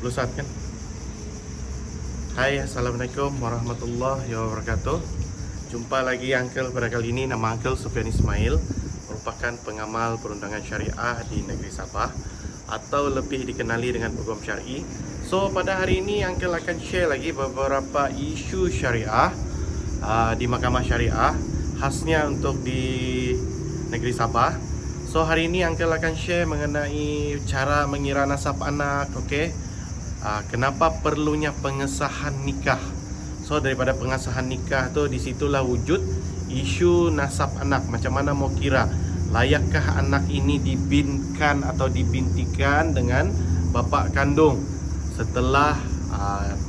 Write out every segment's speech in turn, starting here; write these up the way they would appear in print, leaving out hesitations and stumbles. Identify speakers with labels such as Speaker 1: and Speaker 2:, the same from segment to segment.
Speaker 1: Lusat kan? Hai, Assalamualaikum warahmatullahi wabarakatuh. Jumpa lagi Uncle pada kali ini. Nama Uncle Sufyan Ismail, merupakan pengamal perundangan syariah di negeri Sabah, atau lebih dikenali dengan Peguam Syar'i. So, pada hari ini Uncle akan share lagi beberapa isu syariah di mahkamah syariah, khasnya untuk di negeri Sabah. So, hari ini Uncle akan share mengenai cara mengira nasab anak, kenapa perlunya pengesahan nikah. So, daripada pengesahan nikah tu, disitulah wujud isu nasab anak. Macam mana mau kira, layakkah anak ini dibinkan atau dibintikan dengan bapa kandung setelah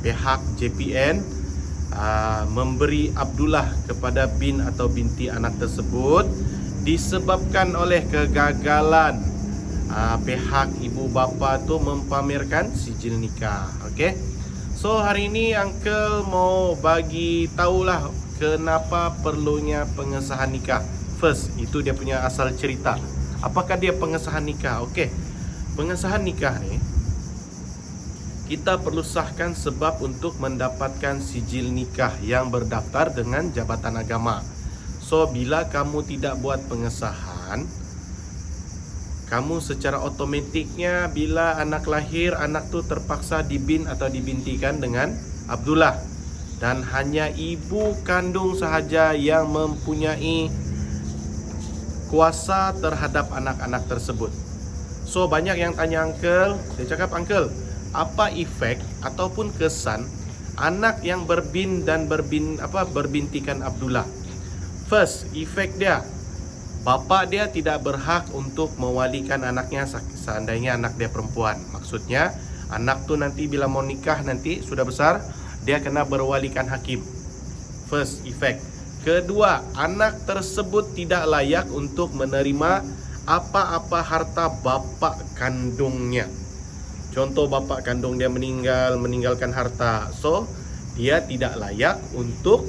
Speaker 1: pihak JPN memberi Abdullah kepada bin atau binti anak tersebut disebabkan oleh kegagalan pihak ibu bapa tu mempamerkan sijil nikah. Okey. So, hari ini Uncle mau bagi tahulah kenapa perlunya pengesahan nikah. First, itu dia punya asal cerita. Apakah dia pengesahan nikah? Okey. Pengesahan nikah ni kita perlu sahkan sebab untuk mendapatkan sijil nikah yang berdaftar dengan Jabatan Agama. So, bila kamu tidak buat pengesahan, kamu secara otomatiknya bila anak lahir, anak tu terpaksa dibin atau dibintikan dengan Abdullah. Dan hanya ibu kandung sahaja yang mempunyai kuasa terhadap anak-anak tersebut. So, banyak yang tanya Uncle, dia cakap, Uncle, apa efek ataupun kesan anak yang berbin dan berbintikan Abdullah? First, efek dia, bapa dia tidak berhak untuk mewalikan anaknya seandainya anak dia perempuan. Maksudnya, anak tu nanti bila mau nikah nanti sudah besar, dia kena berwalikan hakim. First effect. Kedua, anak tersebut tidak layak untuk menerima apa-apa harta bapa kandungnya. Contoh, bapa kandung dia meninggalkan harta. So, dia tidak layak untuk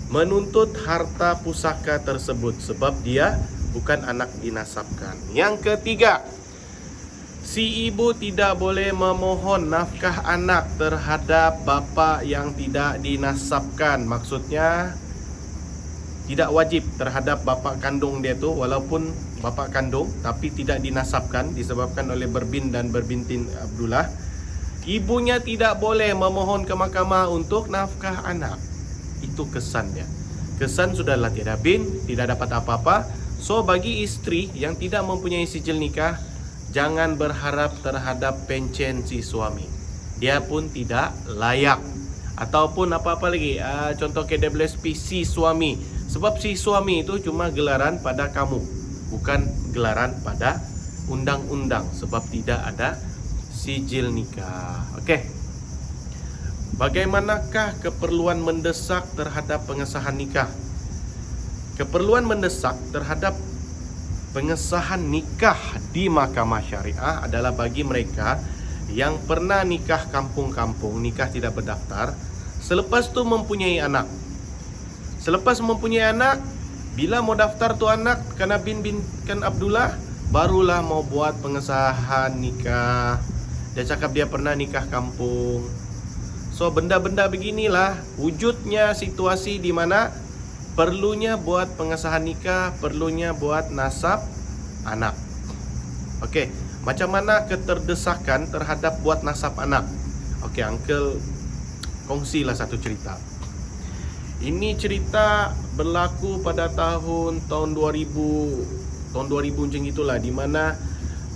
Speaker 1: menuntut harta pusaka tersebut sebab dia bukan anak dinasabkan. Yang ketiga, si ibu tidak boleh memohon nafkah anak terhadap bapa yang tidak dinasabkan. Maksudnya, tidak wajib terhadap bapa kandung dia tu, walaupun bapa kandung tapi tidak dinasabkan disebabkan oleh berbin dan berbinti Abdullah. Ibunya tidak boleh memohon ke mahkamah untuk nafkah anak. Itu kesan dia. Kesan sudahlah tiada bin, tidak dapat apa-apa. So, bagi isteri yang tidak mempunyai sijil nikah, jangan berharap terhadap pencen si suami. Dia pun tidak layak. Ataupun apa-apa lagi, contoh KWSP si suami. Sebab si suami itu cuma gelaran pada kamu, bukan gelaran pada undang-undang, sebab tidak ada sijil nikah. Okey. Bagaimanakah keperluan mendesak terhadap pengesahan nikah? Keperluan mendesak terhadap pengesahan nikah di mahkamah syariah adalah bagi mereka yang pernah nikah kampung-kampung, nikah tidak berdaftar, selepas tu mempunyai anak. Selepas mempunyai anak, bila mau daftar tu anak kena binkan Abdullah, barulah mau buat pengesahan nikah. Dia cakap dia pernah nikah kampung. So, benda-benda beginilah wujudnya situasi di mana perlunya buat pengesahan nikah, perlunya buat nasab anak. Okey, macam mana keterdesakan terhadap buat nasab anak? Okey, Uncle kongsilah satu cerita. Ini cerita berlaku pada tahun 2000 macam itulah, di mana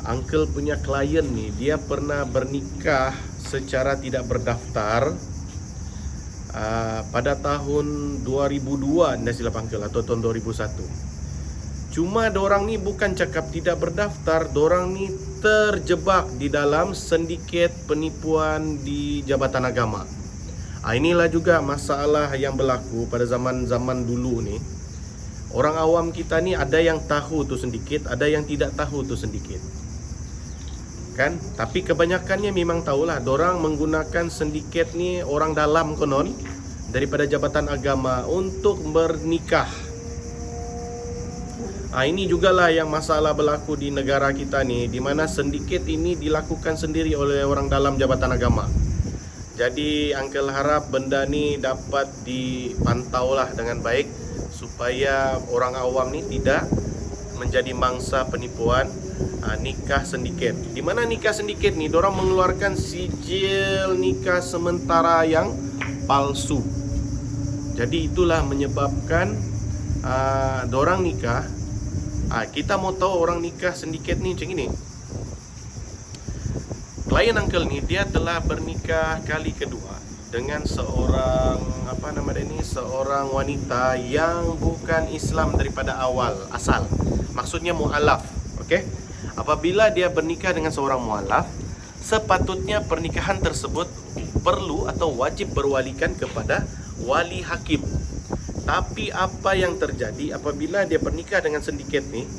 Speaker 1: Uncle punya klien ni, dia pernah bernikah secara tidak berdaftar pada tahun 2002, anda silap Uncle, atau tahun 2001. Cuma dorang ni bukan cakap tidak berdaftar, dorang ni terjebak di dalam sindiket penipuan di Jabatan Agama. Inilah juga masalah yang berlaku pada zaman-zaman dulu ni. Orang awam kita ni ada yang tahu tu sindiket, ada yang tidak tahu tu sindiket. Kan? Tapi kebanyakannya memang tahulah, dorang menggunakan sindiket ni orang dalam konon daripada Jabatan Agama untuk bernikah. Ini jugalah yang masalah berlaku di negara kita nih, di mana sindiket ini dilakukan sendiri oleh orang dalam jabatan agama. Jadi Uncle harap benda ni dapat dipantau lah dengan baik supaya orang awam ni tidak menjadi mangsa penipuan nikah sindiket. Di mana nikah sindiket ni dorang mengeluarkan sijil nikah sementara yang palsu. Jadi itulah menyebabkan dorang nikah. Kita mau tahu orang nikah sindiket ni macam ini. Klien Uncle ni dia telah bernikah kali kedua dengan seorang seorang wanita yang bukan Islam daripada awal asal. Maksudnya mualaf, okey? Apabila dia bernikah dengan seorang mualaf, sepatutnya pernikahan tersebut perlu atau wajib berwalikan kepada wali hakim. Tapi apa yang terjadi apabila dia bernikah dengan sindiket ni,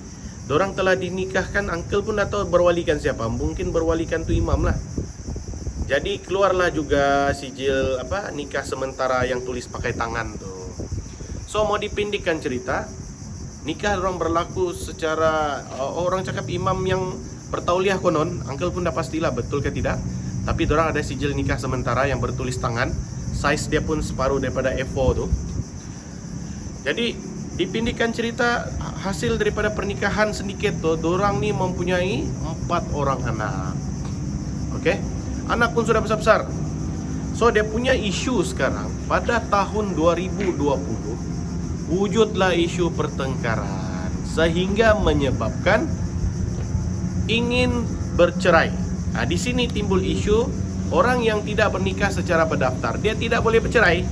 Speaker 1: dorang telah dinikahkan, Uncle pun tak tahu berwalikan siapa. Mungkin berwalikan tu imam lah. Jadi keluarlah juga sijil nikah sementara yang tulis pakai tangan tu. So mau dipindikkan cerita, nikah orang berlaku secara orang cakap imam yang bertauliah konon, Uncle pun dah pastilah betul ke tidak. Tapi dorang ada sijil nikah sementara yang bertulis tangan, size dia pun separuh daripada A4 tu. Jadi dipindikkan cerita hasil daripada pernikahan sindiket tu, dorang ni mempunyai 4 orang anak. Okey? Anak pun sudah besar-besar. So dia punya isu sekarang pada tahun 2020 wujudlah isu pertengkaran sehingga menyebabkan ingin bercerai. Di sini timbul isu orang yang tidak bernikah secara berdaftar, dia tidak boleh bercerai.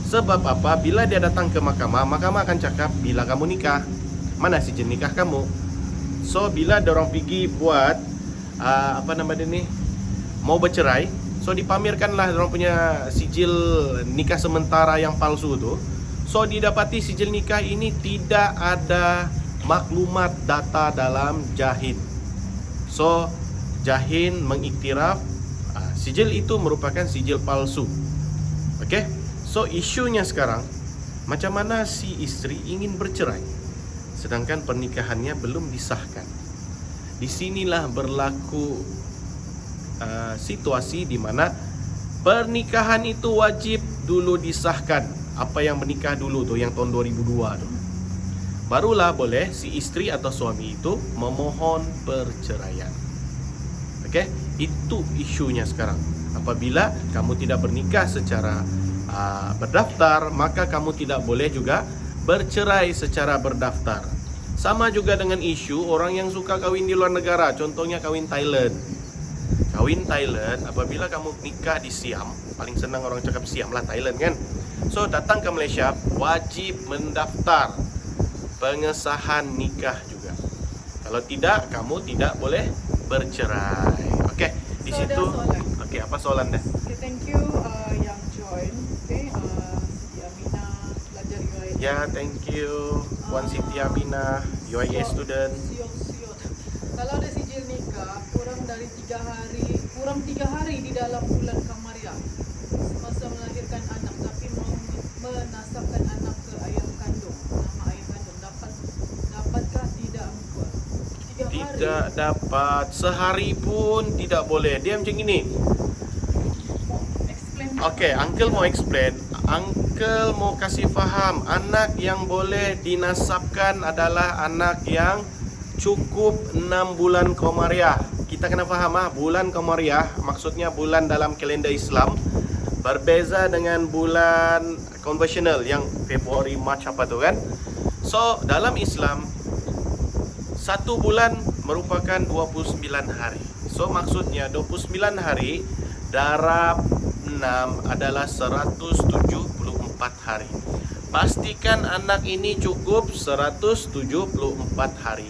Speaker 1: Sebab apa? Bila dia datang ke mahkamah, mahkamah akan cakap, bila kamu nikah, mana sijil nikah kamu? So bila dorang pergi buat mau bercerai, so dipamerkanlah dorang punya sijil nikah sementara yang palsu tu. So didapati sijil nikah ini tidak ada maklumat data dalam Jahin. So Jahin mengiktiraf sijil itu merupakan sijil palsu. Okey? So isunya sekarang, macam mana si isteri ingin bercerai sedangkan pernikahannya belum disahkan. Di sinilah berlaku situasi di mana pernikahan itu wajib dulu disahkan. Apa yang menikah dulu tu, yang tahun 2002 tu, barulah boleh si isteri atau suami itu memohon perceraian. Okey, itu isunya sekarang. Apabila kamu tidak bernikah secara berdaftar, maka kamu tidak boleh juga bercerai secara berdaftar. Sama juga dengan isu orang yang suka kahwin di luar negara. Contohnya kahwin Thailand. Kahwin Thailand, apabila kamu nikah di Siam, paling senang orang cakap Siam lah, Thailand kan. So datang ke Malaysia, wajib mendaftar pengesahan nikah juga. Kalau tidak, kamu tidak boleh bercerai. Okey, di situ. Okey, apa soalan dah?
Speaker 2: Okay, thank you yang join. Okay, Siti Aminah pelajar UIA.
Speaker 1: Ya, thank you Puan Siti Aminah, UIA student.
Speaker 2: Siok. Kalau ada sijil nikah kurang 3 hari di dalam bulan Kamariah semasa melahirkan anak, tapi menasabkan anak ke ayah kandung, nama ayah kandung, dapatkah tidak Angkor? 3 hari.
Speaker 1: Tidak dapat, sehari pun tidak boleh. Dia macam ini. Okey, Uncle mau explain. Uncle mau kasih faham, anak yang boleh dinasabkan adalah anak yang cukup 6 bulan Komariah. Kita kena faham bulan Komariah maksudnya bulan dalam kalender Islam, berbeza dengan bulan konvensional yang Februari, Mac apa tu kan. So dalam Islam 1 bulan merupakan 29 hari. So maksudnya 29 hari darab 6 adalah 174 hari. Pastikan anak ini cukup 174 hari.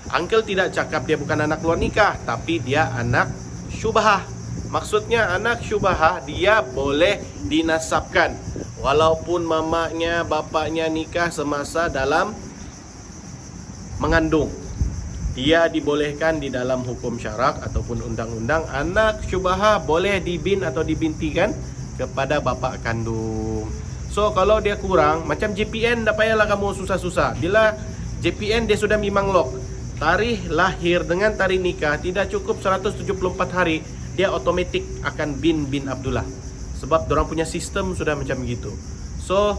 Speaker 1: Uncle tidak cakap dia bukan anak luar nikah, tapi dia anak syubhah. Maksudnya anak syubhah dia boleh dinasabkan walaupun mamanya, bapaknya nikah semasa dalam mengandung. Dia dibolehkan di dalam hukum syarak ataupun undang-undang, anak syubhah boleh dibin atau dibintikan kepada bapa kandung. So kalau dia kurang, macam JPN tak payahlah kamu susah-susah. Bila JPN dia sudah memang lock. Tarikh lahir dengan tarikh nikah tidak cukup 174 hari, dia otomatik akan bin Abdullah. Sebab dorang punya sistem sudah macam gitu. So,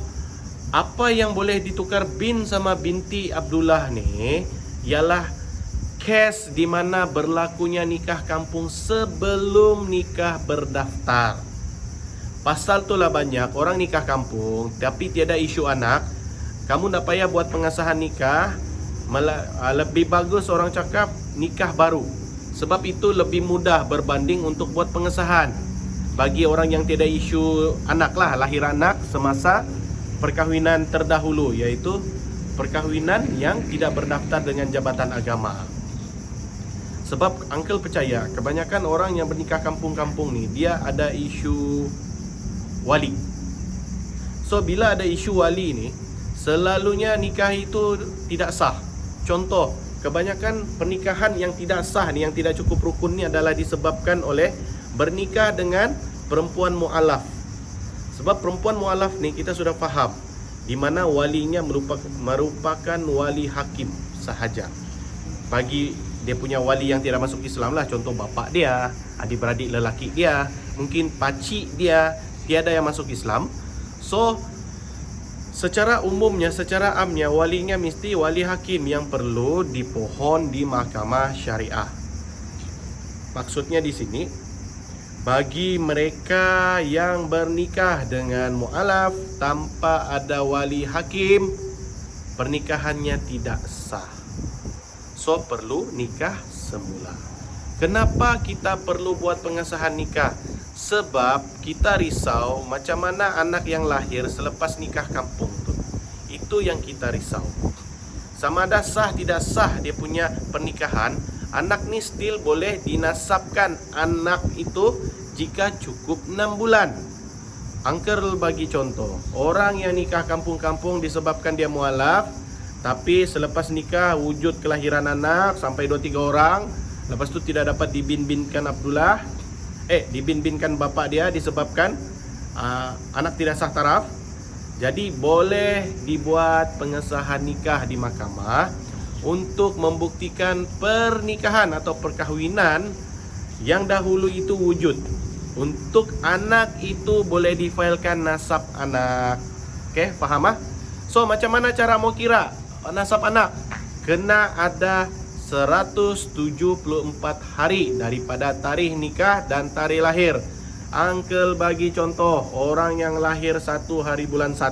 Speaker 1: apa yang boleh ditukar bin sama binti Abdullah ni ialah kes di mana berlakunya nikah kampung sebelum nikah berdaftar. Pasal tu lah banyak orang nikah kampung tapi tiada isu anak. Kamu tak payah buat pengesahan nikah. Lebih bagus orang cakap nikah baru. Sebab itu lebih mudah berbanding untuk buat pengesahan. Bagi orang yang tiada isu anak lah, lahir anak semasa perkahwinan terdahulu, iaitu perkahwinan yang tidak berdaftar dengan jabatan agama. Sebab uncle percaya kebanyakan orang yang bernikah kampung-kampung ni dia ada isu wali. So bila ada isu wali ni, selalunya nikah itu tidak sah. Contoh, kebanyakan pernikahan yang tidak sah ni, yang tidak cukup rukun ni adalah disebabkan oleh bernikah dengan perempuan mu'alaf. Sebab perempuan mu'alaf ni kita sudah faham di mana walinya merupakan wali hakim sahaja. Bagi dia punya wali yang tidak masuk Islam lah, contoh bapa dia, adik-beradik lelaki dia, mungkin pakcik dia, tiada yang masuk Islam. So secara umumnya, secara amnya, walinya mesti wali hakim yang perlu dipohon di mahkamah syariah. Maksudnya di sini, bagi mereka yang bernikah dengan mu'alaf tanpa ada wali hakim, pernikahannya tidak sah. So perlu nikah semula. Kenapa kita perlu buat pengesahan nikah? Sebab kita risau macam mana anak yang lahir selepas nikah kampung tu. Itu yang kita risau. Sama ada sah tidak sah dia punya pernikahan, anak ni still boleh dinasabkan anak itu jika cukup 6 bulan. Uncle bagi contoh, orang yang nikah kampung-kampung disebabkan dia mualaf, tapi selepas nikah wujud kelahiran anak sampai 2-3 orang, lepas tu tidak dapat dibin-binkan Abdullah, dibin-binkan bapa dia disebabkan anak tidak sah taraf. Jadi boleh dibuat pengesahan nikah di mahkamah untuk membuktikan pernikahan atau perkahwinan yang dahulu itu wujud. Untuk anak itu boleh difailkan nasab anak. Okey, faham ah? So macam mana cara mau kira nasab anak? Kena ada 174 hari daripada tarikh nikah dan tarikh lahir. Uncle bagi contoh, orang yang lahir 1 hari bulan 1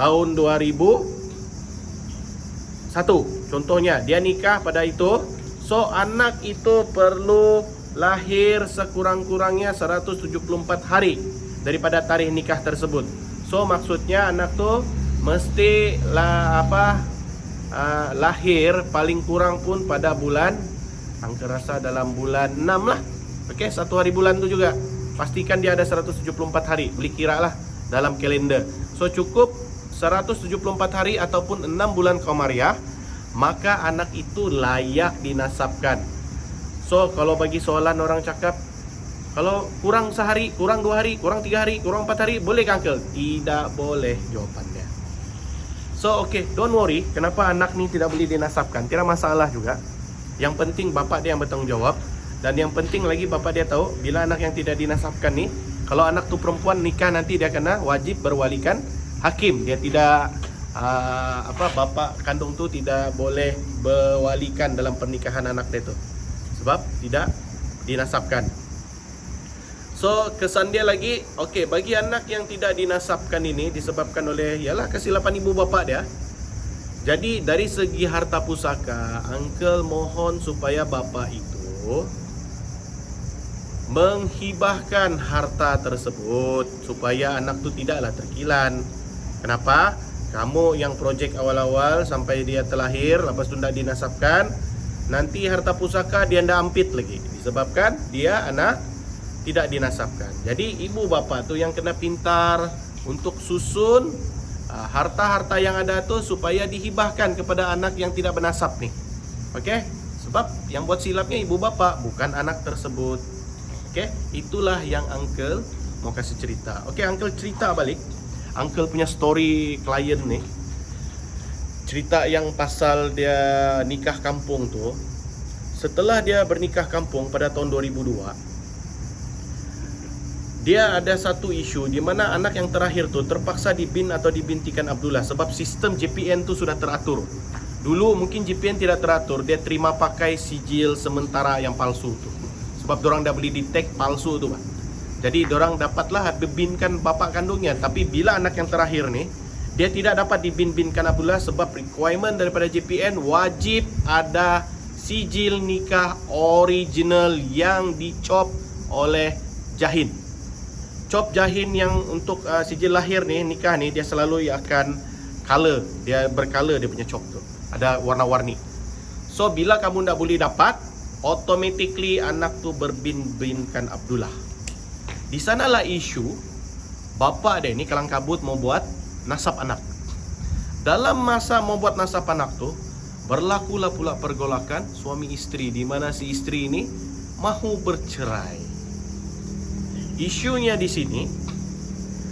Speaker 1: tahun 2001, contohnya dia nikah pada itu. So anak itu perlu lahir sekurang-kurangnya 174 hari daripada tarikh nikah tersebut. So maksudnya anak tu mesti lahir paling kurang pun pada bulan, angka rasa dalam bulan 6 lah. Okey, 1 hari bulan tu juga pastikan dia ada 174 hari. Boleh kira lah dalam kalender. So cukup 174 hari ataupun 6 bulan Qamariah, maka anak itu layak dinasabkan. So kalau bagi soalan orang cakap, kalau kurang sehari, kurang 2 hari, kurang 3 hari, kurang 4 hari, boleh ke uncle? Tidak boleh jawapannya. So okay, don't worry, kenapa anak ni tidak boleh dinasabkan, tidak masalah juga. Yang penting bapak dia yang bertanggungjawab. Dan yang penting lagi bapak dia tahu, bila anak yang tidak dinasabkan ni, kalau anak tu perempuan nikah nanti dia kena wajib berwalikan hakim. Dia tidak bapak kandung tu tidak boleh berwalikan dalam pernikahan anak dia tu, sebab tidak dinasabkan. So kesan dia lagi, okey, bagi anak yang tidak dinasabkan ini disebabkan oleh ialah kesilapan ibu bapa dia. Jadi dari segi harta pusaka, uncle mohon supaya bapa itu menghibahkan harta tersebut supaya anak tu tidaklah terkilan. Kenapa? Kamu yang projek awal-awal sampai dia terlahir, lepas tu tidak dinasabkan, nanti harta pusaka dia tidak ampit lagi disebabkan dia anak tidak dinasabkan. Jadi ibu bapa tu yang kena pintar untuk susun harta-harta yang ada tu supaya dihibahkan kepada anak yang tidak bernasab ni. Okey? Sebab yang buat silapnya ibu bapa, bukan anak tersebut. Okey? Itulah yang uncle mau kasih cerita. Okey, uncle cerita balik. Uncle punya story klien ni. cerita yang pasal dia nikah kampung tu, setelah dia bernikah kampung pada tahun 2002, dia ada satu isu di mana anak yang terakhir tu terpaksa dibin atau dibintikan Abdullah sebab sistem JPN tu sudah teratur. Dulu mungkin JPN tidak teratur, dia terima pakai sijil sementara yang palsu tu. Sebab dorang dah boleh detect palsu tu, Pak. Jadi dorang dapatlah bebinkan bapak kandungnya, tapi bila anak yang terakhir ni, dia tidak dapat dibin-binkan Abdullah sebab requirement daripada JPN wajib ada sijil nikah original yang dicop oleh jahin. Cop jahin yang untuk sijil lahir ni, nikah ni, dia selalu akan color, dia bercolor dia punya cop tu. Ada warna-warni. So bila kamu tak boleh dapat, automatically anak tu berbin-binkan Abdullah. Di sanalah isu bapa dia ni kalang kabut mau buat nasab anak. Dalam masa mau buat nasab anak tu, berlakulah pula pergolakan suami isteri di mana si isteri ini mahu bercerai. Isunya di sini,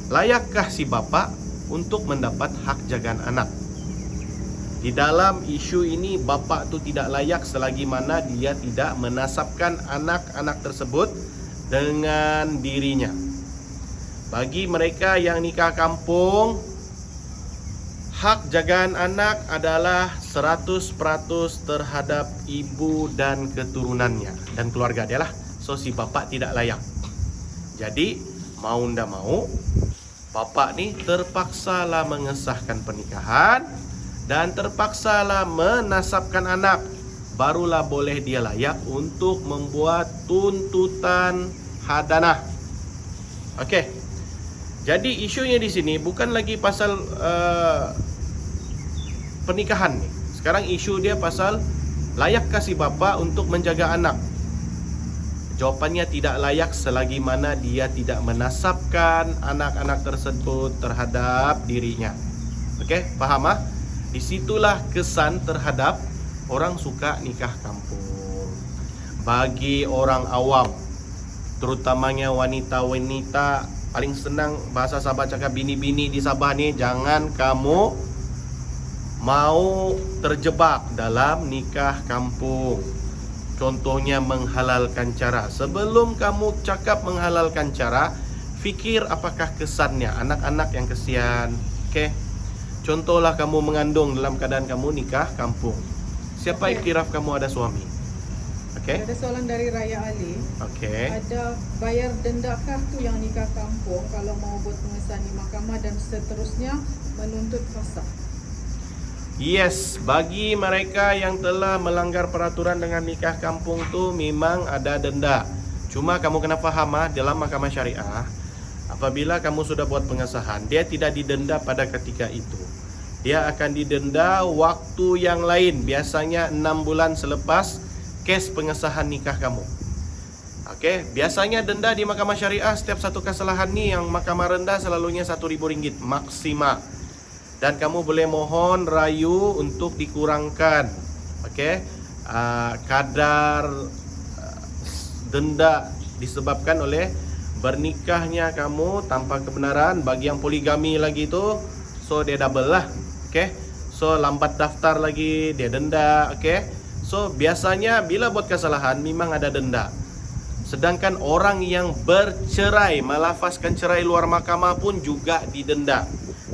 Speaker 1: layakkah si bapa untuk mendapat hak jagaan anak? Di dalam isu ini, bapa tu tidak layak selagi mana dia tidak menasabkan anak-anak tersebut dengan dirinya. Bagi mereka yang nikah kampung, hak jagaan anak adalah 100% terhadap ibu dan keturunannya dan keluarga dia lah. So si bapa tidak layak. Jadi mau ndak mau, bapak ni terpaksalah mengesahkan pernikahan dan terpaksalah menasabkan anak. Barulah boleh dia layak untuk membuat tuntutan hadanah. Okey. Jadi isunya di sini bukan lagi pasal pernikahan ni. Sekarang isu dia pasal layakkah si bapa untuk menjaga anak? Jawapannya tidak layak selagi mana dia tidak menasabkan anak-anak tersebut terhadap dirinya. Okey, faham ah? Disitulah kesan terhadap orang suka nikah kampung. Bagi orang awam, terutamanya wanita-wanita, paling senang bahasa Sabah cakap bini-bini di Sabah ni, jangan kamu mau terjebak dalam nikah kampung. Contohnya menghalalkan cara. Sebelum kamu cakap menghalalkan cara, fikir apakah kesannya anak-anak yang kesian. Okey. Contohlah kamu mengandung dalam keadaan kamu nikah kampung. Siapa iktiraf kamu ada suami? Okey.
Speaker 2: Ada soalan dari Raya Ali.
Speaker 1: Okey.
Speaker 2: Ada bayar dendakah tu yang nikah kampung kalau mau buat pengesahan di mahkamah dan seterusnya menuntut fasakh?
Speaker 1: Yes, bagi mereka yang telah melanggar peraturan dengan nikah kampung tu memang ada denda. Cuma kamu kena faham dalam mahkamah syariah, apabila kamu sudah buat pengesahan, dia tidak didenda pada ketika itu. Dia akan didenda waktu yang lain, biasanya 6 bulan selepas kes pengesahan nikah kamu. Okey, biasanya denda di mahkamah syariah setiap satu kesalahan ni yang mahkamah rendah selalunya RM1,000 maksimal. Dan kamu boleh mohon rayu untuk dikurangkan, okey, kadar denda disebabkan oleh bernikahnya kamu tanpa kebenaran. Bagi yang poligami lagi tu, so dia double lah, okey. So lambat daftar lagi dia denda, okey. So biasanya bila buat kesalahan memang ada denda. Sedangkan orang yang bercerai, melafazkan cerai luar mahkamah pun juga didenda.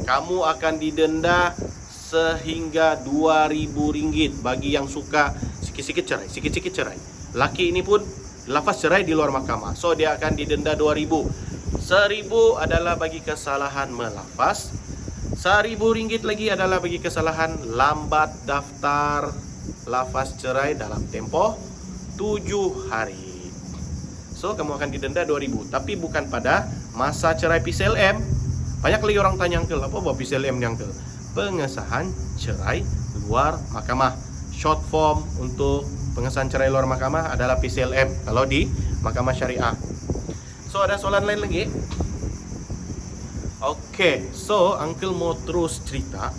Speaker 1: Kamu akan didenda sehingga RM2,000 bagi yang suka sikit-sikit cerai, sikit-sikit cerai. Laki ini pun lafaz cerai di luar mahkamah, so dia akan didenda RM2,000. RM1,000 adalah bagi kesalahan melafaz, RM1,000 lagi adalah bagi kesalahan lambat daftar lafaz cerai dalam tempoh 7 hari. So kamu akan didenda RM2,000, tapi bukan pada masa cerai PCLM. Banyak lagi orang tanya, Uncle, apa buat PCLM ni, Uncle? Pengesahan cerai luar mahkamah. Short form untuk pengesahan cerai luar mahkamah adalah PCLM kalau di mahkamah syariah. So ada soalan lain lagi? Okey, so Uncle mau terus cerita.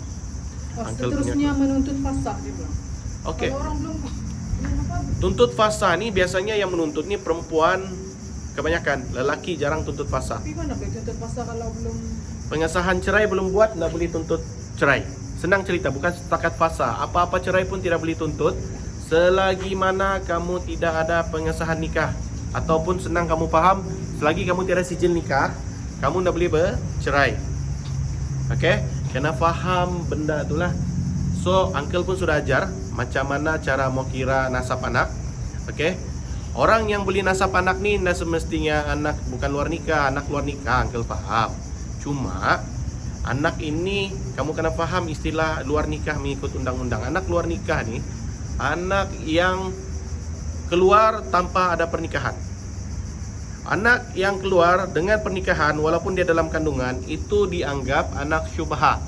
Speaker 1: Uncle
Speaker 2: Seterusnya menuntut fasakh dia bilang.
Speaker 1: Okey.
Speaker 2: Kalau orang belum apa?
Speaker 1: Tuntut fasakh ni biasanya yang menuntut ni perempuan kebanyakan, lelaki jarang tuntut fasakh.
Speaker 2: Tapi mana boleh tuntut fasakh kalau belum?
Speaker 1: Pengesahan cerai belum buat, tak boleh tuntut cerai. Senang cerita, bukan setakat fasa. Apa-apa cerai pun tidak boleh tuntut selagi mana kamu tidak ada pengesahan nikah. Ataupun senang kamu faham, selagi kamu tiada sijil nikah, kamu tidak boleh bercerai. Okey, kena faham benda itulah. So, uncle pun sudah ajar macam mana cara mau kira nasab anak. Okey. Orang yang boleh nasab anak ni dah semestinya anak bukan luar nikah, anak luar nikah, uncle faham. Cuma anak ini kamu kena faham istilah luar nikah mengikut undang-undang. Anak luar nikah ni anak yang keluar tanpa ada pernikahan. Anak yang keluar dengan pernikahan walaupun dia dalam kandungan itu dianggap anak syubha.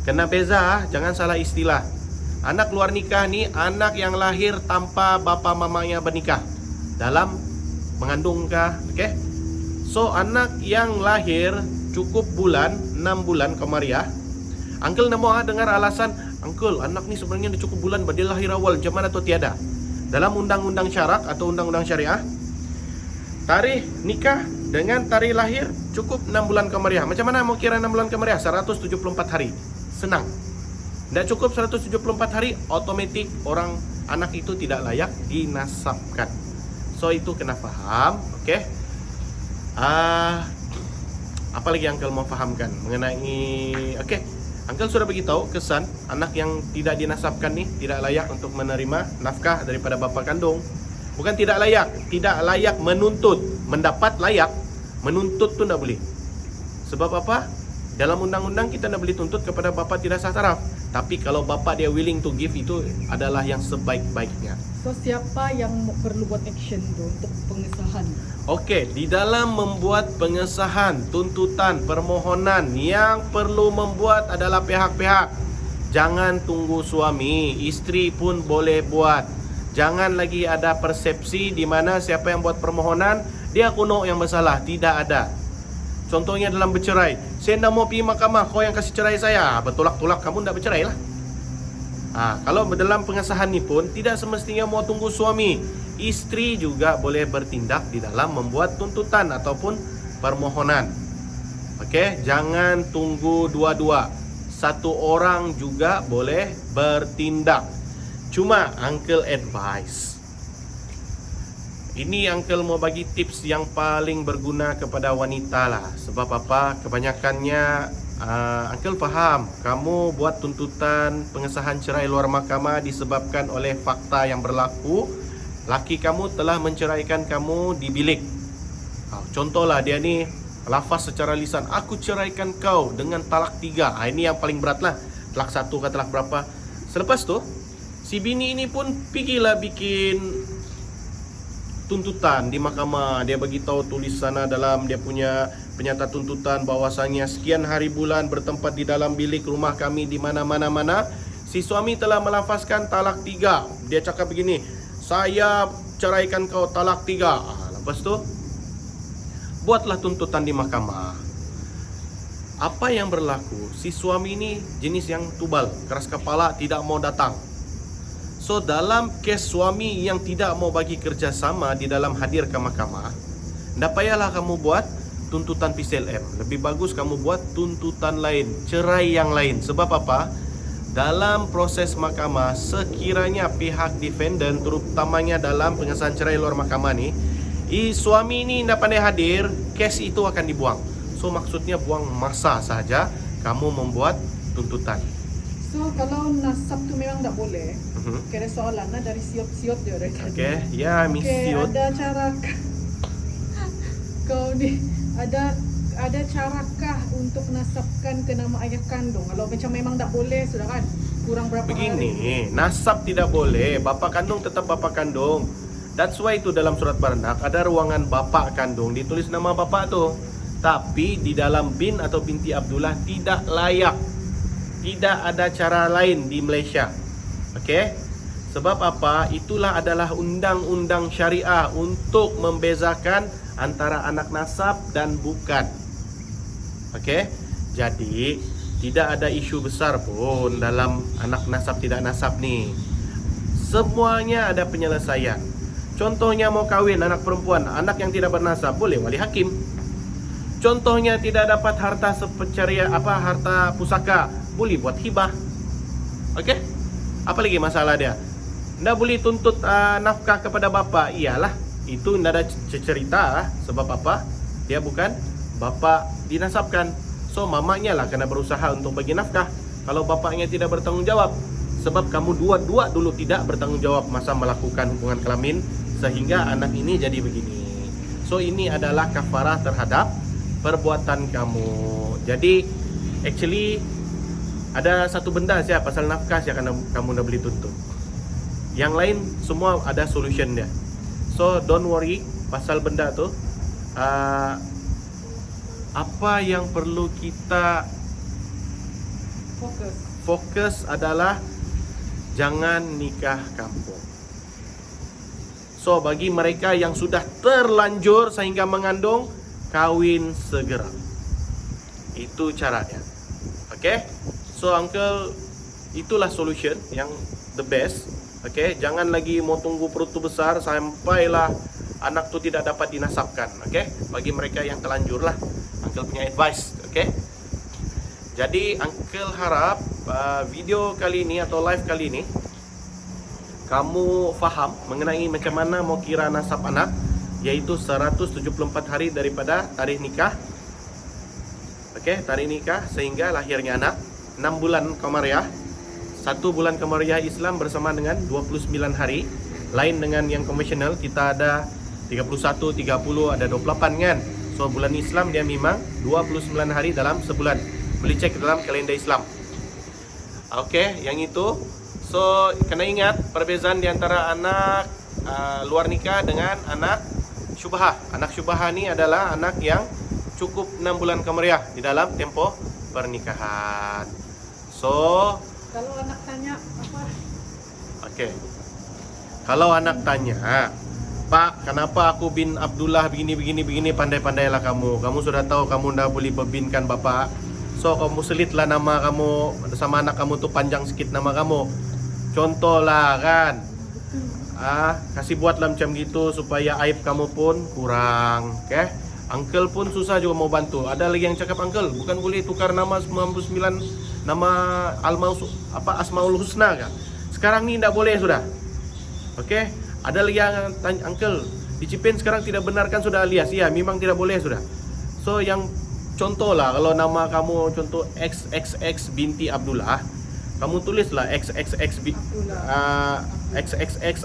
Speaker 1: Kena beza, jangan salah istilah. Anak luar nikah ni anak yang lahir tanpa bapa mamanya bernikah dalam mengandung kah, okey? So anak yang lahir cukup bulan 6 bulan Kamariah. Uncle nak mau dengar alasan, uncle anak ni sebenarnya dia cukup bulan dia lahir awal, macam mana tu tiada. Dalam undang-undang syarak atau undang-undang syariah, tarikh nikah dengan tarikh lahir cukup 6 bulan Kamariah. Macam mana mau kira 6 bulan Kamariah? 174 hari. Senang. Tidak cukup 174 hari, otomatik orang anak itu tidak layak dinasabkan. So itu kena faham, okey? Apa lagi uncle mau fahamkan mengenai okey? Uncle sudah beritahu kesan anak yang tidak dinasabkan ni tidak layak untuk menerima nafkah daripada bapa kandung. Bukan tidak layak menuntut, mendapat layak, menuntut tu tidak boleh. Sebab apa? Dalam undang-undang kita tidak boleh tuntut kepada bapa tidak sah taraf. Tapi kalau bapa dia willing to give, itu adalah yang sebaik-baiknya.
Speaker 2: So siapa yang perlu buat action tu untuk pengesahan?
Speaker 1: Okey, di dalam membuat pengesahan, tuntutan, permohonan, yang perlu membuat adalah pihak-pihak. Jangan tunggu suami, isteri pun boleh buat. Jangan lagi ada persepsi di mana siapa yang buat permohonan dia kuno yang bersalah. Tidak ada. Contohnya dalam bercerai, saya tidak mau pergi mahkamah, kau yang kasih cerai saya. Bertolak-tolak, kamu tidak bercerai lah. Kalau dalam pengesahan ni pun tidak semestinya mau tunggu suami, isteri juga boleh bertindak di dalam membuat tuntutan ataupun permohonan. Okey, jangan tunggu dua-dua. Satu orang juga boleh bertindak. Cuma uncle advice, ini uncle mau bagi tips yang paling berguna kepada wanita lah. Sebab apa? Kebanyakannya uncle faham kamu buat tuntutan pengesahan cerai luar mahkamah disebabkan oleh fakta yang berlaku. Laki kamu telah menceraikan kamu di bilik. Contohlah dia ni lafaz secara lisan, aku ceraikan kau dengan talak 3. Ini yang paling berat lah. Talak 1 ke talak berapa. Selepas tu si bini ini pun pergilah bikin tuntutan di mahkamah. Dia bagi tahu tulis sana dalam dia punya penyata tuntutan bahwasanya sekian hari bulan bertempat di dalam bilik rumah kami di mana-mana. Si suami telah melafazkan talak 3. Dia cakap begini, saya ceraikan kau talak 3. Lepas tu buatlah tuntutan di mahkamah. Apa yang berlaku? Si suami ini jenis yang tubal, keras kepala, tidak mau datang. So dalam kes suami yang tidak mau bagi kerjasama di dalam hadir ke mahkamah, tidak payahlah kamu buat tuntutan PCLM. Lebih bagus kamu buat tuntutan lain, cerai yang lain. Sebab apa? Dalam proses mahkamah, sekiranya pihak defendant, terutamanya dalam pengesahan cerai luar mahkamah ni, suami ini tidak pandai hadir, kes itu akan dibuang. So maksudnya buang masa saja kamu membuat tuntutan.
Speaker 2: So kalau nasab tu memang tak boleh, kira soalan lah dari siot-siot dia dari tadi.
Speaker 1: Okey, ya Miss Siot.
Speaker 2: Ada cara kau ni ada carakah untuk nasabkan ke nama ayah kandung? Kalau macam memang tak boleh sudah kan, kurang berapa
Speaker 1: Begini,
Speaker 2: hari?
Speaker 1: nasab tidak boleh, bapa kandung tetap bapa kandung. That's why itu dalam surat beranak ada ruangan bapa kandung, ditulis nama bapa tu. Tapi di dalam bin atau binti Abdullah tidak layak. Tidak ada cara lain di Malaysia. Okey? Sebab apa? Itulah adalah undang-undang syariah untuk membezakan antara anak nasab dan bukan. Okey? Jadi, tidak ada isu besar pun dalam anak nasab tidak nasab ni. Semuanya ada penyelesaian. Contohnya mau kahwin anak perempuan, anak yang tidak bernasab, boleh wali hakim. Contohnya tidak dapat harta harta pusaka, boleh buat hibah. Okey? Apa lagi masalah dia? Ndak boleh tuntut nafkah kepada bapa. Iyalah, itu ndak ada cerita lah. Sebab apa? Dia bukan bapa dinasabkan. So mamanya lah kena berusaha untuk bagi nafkah. Kalau bapaknya tidak bertanggung jawab, sebab kamu dua-dua dulu tidak bertanggung jawab masa melakukan hubungan kelamin sehingga anak ini jadi begini. So ini adalah kafarah terhadap perbuatan kamu. Jadi actually ada satu benda saja pasal nafkah yang kamu nak beli tuntut. Yang lain semua ada solution dia. So don't worry pasal benda tu. Apa yang perlu kita fokus adalah jangan nikah kampung. So bagi mereka yang sudah terlanjur sehingga mengandung, kawin segera. Itu caranya. Okay? So uncle, itulah solution yang the best. Okay? Jangan lagi mau tunggu perut tu besar sampailah anak tu tidak dapat dinasabkan. Okay? Bagi mereka yang terlanjur lah, uncle punya advice. Okay? Jadi uncle harap video kali ini atau live kali ini kamu faham mengenai macam mana mau kira nasab anak, yaitu 174 hari daripada tarikh nikah. Okey, tarikh nikah sehingga lahirnya anak, 6 bulan Qamariah. 1 bulan Qamariah Islam bersama dengan 29 hari. Lain dengan yang konvensional, kita ada 31, 30, ada 28 kan. So bulan Islam dia memang 29 hari dalam sebulan. Boleh cek dalam kalender Islam. Okey, yang itu. So kena ingat perbezaan di antara anak luar nikah dengan anak syubhah. Anak syubhah ni adalah anak yang cukup 6 bulan Qamariah di dalam tempoh pernikahan. So
Speaker 2: Kalau anak tanya apa?
Speaker 1: okey. Kalau anak tanya, "Pak, kenapa aku bin Abdullah begini, pandai-pandailah kamu. Kamu sudah tahu kamu dah boleh berbinkan bapak. So kamu selitlah nama kamu sama anak kamu tu panjang sikit nama kamu. Contohlah kan. Kasih buatlah macam gitu supaya aib kamu pun kurang." Okay? Uncle pun susah juga mau bantu. Ada lagi yang cakap, "Uncle, bukan boleh tukar nama 99 nama Asmaul Husna kan? Sekarang ni tidak boleh sudah." Okey? Ada lagi yang tanya, "Uncle, di Cipin sekarang tidak benarkan sudah alias?" Ya, memang tidak boleh sudah. So yang contohlah kalau nama kamu contoh XXX binti Abdullah, kamu tulislah XXX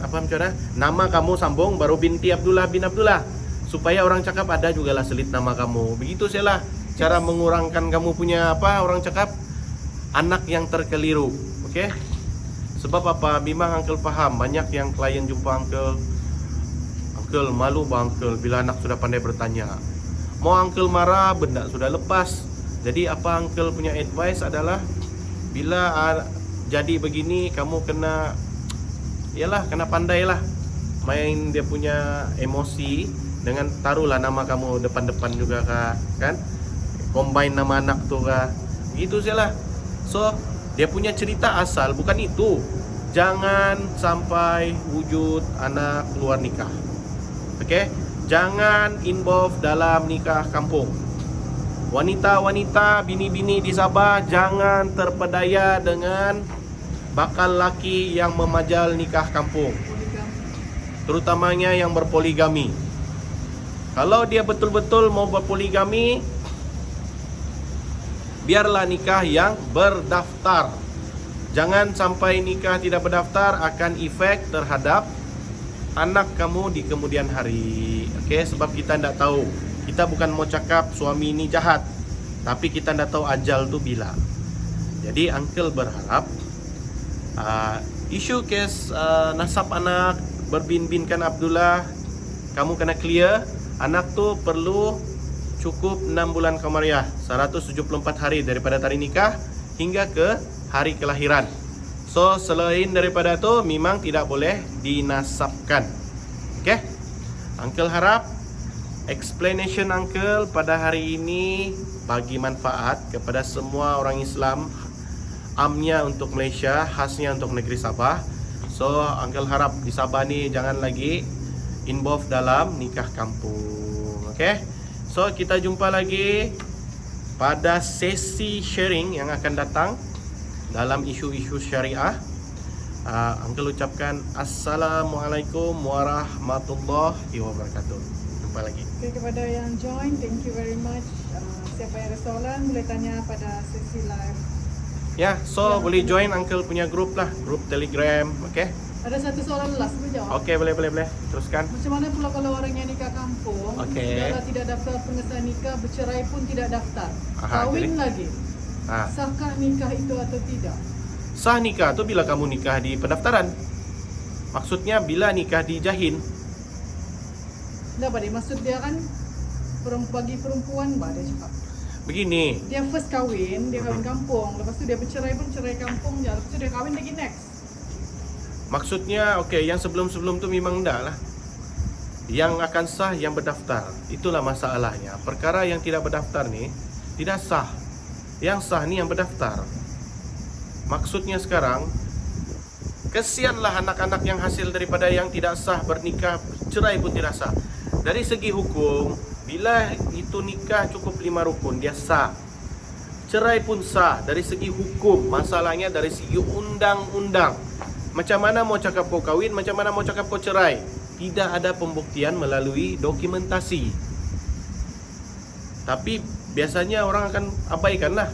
Speaker 1: apa macam mana? Nama kamu sambung baru binti Abdullah bin Abdullah. Supaya orang cakap ada jugalah selit nama kamu. Begitu sajalah cara mengurangkan kamu punya orang cakap anak yang terkeliru. Okey? Sebab apa? Memang uncle faham banyak yang klien jumpa uncle. Uncle malu bang uncle bila anak sudah pandai bertanya. Mau uncle marah benda sudah lepas. Jadi apa uncle punya advice adalah bila jadi begini kamu kena kena pandailah main dia punya emosi dengan taruhlah nama kamu depan-depan juga kan, combine nama anak tu begitu sajalah. So dia punya cerita asal bukan itu. Jangan sampai wujud anak luar nikah. Okey, jangan involve dalam nikah kampung. Wanita-wanita, bini-bini di Sabah jangan terpedaya dengan bakal laki yang memajal nikah kampung, terutamanya yang berpoligami. Kalau dia betul-betul mau berpoligami, biarlah nikah yang berdaftar. Jangan sampai nikah tidak berdaftar akan efek terhadap anak kamu di kemudian hari. Okey, sebab kita tidak tahu. Kita bukan mau cakap suami ini jahat, tapi kita tidak tahu ajal tu bila. Jadi uncle berharap isu kes nasab anak berbin-binkan Abdullah, kamu kena clear. Anak tu perlu cukup 6 bulan Qamariah, 174 hari daripada tarikh nikah hingga ke hari kelahiran. So selain daripada tu memang tidak boleh dinasabkan. Okey? Uncle harap explanation uncle pada hari ini bagi manfaat kepada semua orang Islam, amnya untuk Malaysia, khasnya untuk negeri Sabah. So uncle harap di Sabah ni jangan lagi involve dalam nikah kampung. Okey? So kita jumpa lagi pada sesi sharing yang akan datang dalam isu-isu syariah. Uncle ucapkan Assalamualaikum warahmatullahi wabarakatuh. Jumpa lagi.
Speaker 2: Oke, kepada yang join, thank you very much. Siapa yang ada soalan boleh tanya pada sesi live.
Speaker 1: Ya, so boleh join Uncle punya grup lah, grup Telegram, oke?
Speaker 2: Ada satu soalan last, boleh jawab?
Speaker 1: Oke, boleh. Teruskan.
Speaker 2: Macam mana pula kalau orang yang nikah kampung,
Speaker 1: Okey.
Speaker 2: saudara tidak daftar pengesahan nikah, bercerai pun tidak daftar,
Speaker 1: Aha,
Speaker 2: kahwin
Speaker 1: jadi?
Speaker 2: lagi, sahkah nikah itu atau tidak?
Speaker 1: Sah nikah tu bila kamu nikah di pendaftaran. Maksudnya bila nikah di Jahin.
Speaker 2: Tidak, Pak, maksud dia kan bagi perempuan, Pak, dia cakap.
Speaker 1: Begini,
Speaker 2: Dia first kahwin, dia kahwin kampung, lepas tu dia bercerai pun cerai kampung je, lepas tu dia kahwin lagi next.
Speaker 1: maksudnya yang sebelum-sebelum tu memang enggak lah. Yang akan sah yang berdaftar. Itulah masalahnya. Perkara yang tidak berdaftar ni tidak sah. Yang sah ni yang berdaftar. Maksudnya sekarang, kesianlah anak-anak yang hasil daripada yang tidak sah bernikah, cerai pun tidak sah. Dari segi hukum, bila itu nikah cukup 5 rukun, dia sah. Cerai pun sah dari segi hukum. Masalahnya dari segi undang-undang. Macam mana mau cakap kau kahwin, macam mana mau cakap kau cerai. Tidak ada pembuktian melalui dokumentasi. Tapi biasanya orang akan abaikan lah.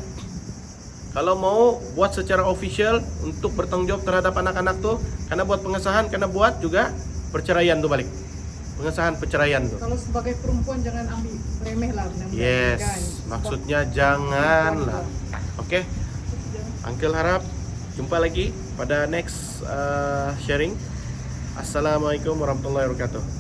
Speaker 1: Kalau mau buat secara official untuk bertanggungjawab terhadap anak-anak tu, karena buat pengesahan, karena buat juga perceraian tu balik. Pengesahan perceraian tu.
Speaker 2: Kalau sebagai perempuan jangan ambil remeh lah benda-benda
Speaker 1: Yes,
Speaker 2: ni kan.
Speaker 1: maksudnya janganlah. Oke, Uncle harap jumpa lagi pada next sharing. Assalamualaikum warahmatullahi wabarakatuh.